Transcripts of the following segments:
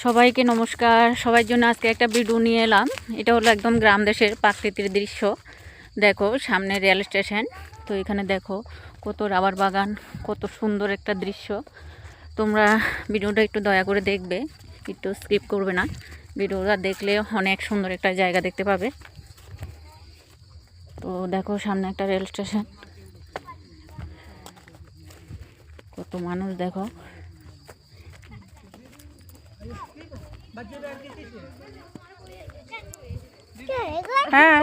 সবাইকে নমস্কার। সবার জন্য আজকে একটা ভিডিও নিয়ে এলাম। এটা হলো একদম গ্রাম দেশের প্রাকৃতিক দৃশ্য। দেখো সামনে রেল স্টেশন, তো এখানে দেখো কত রাবার বাগান, কত সুন্দর একটা দৃশ্য। তোমরা ভিডিওটা একটু দয়া করে দেখবে, একটু স্কিপ করবে না। ভিডিওটা দেখলে অনেক সুন্দর একটা জায়গা দেখতে পাবে। তো দেখো সামনে একটা রেল স্টেশন, কত মানুষ দেখো। হ্যাঁ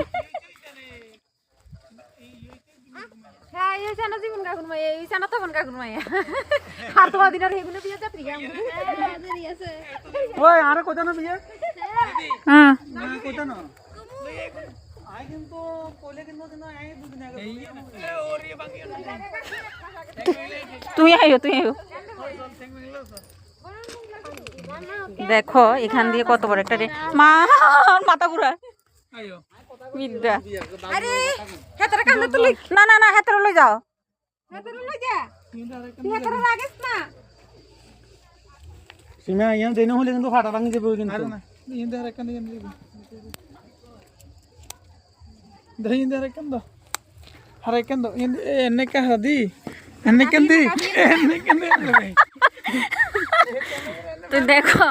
তুমি আইও, তুমি আইও। দেখো এখান দিয়ে কত বড় একটা মা মাথা ঘুরা বিদ্যা। না না না, হাতের লই যাও। সীমা ইয়ান দেন হলে কিন্তু ফাটা ভাঙি যাবে কিন্তু না ইন্দা রাখান দেন দই ইন্দা রাখান দাও হারাইকান দাও এনে কা হাদি এনে কান্দি এনে কান্দি। তো দেখো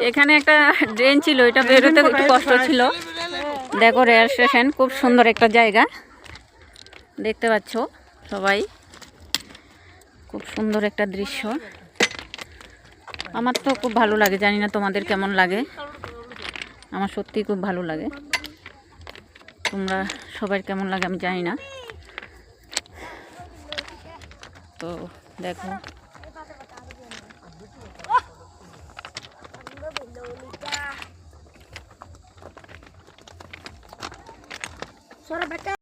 এখানে একটা ড্রেন ছিল, এটা বেরোতে একটু কষ্ট ছিল। দেখো রেল স্টেশন, খুব সুন্দর একটা জায়গা দেখতে পাচ্ছ সবাই, খুব সুন্দর একটা দৃশ্য। আমার তো খুব ভালো লাগে, জানি না তোমাদের কেমন লাগে। আমার সত্যি খুব ভালো লাগে। তোমরা সবার কেমন লাগে আমি জানি না। তো দেখো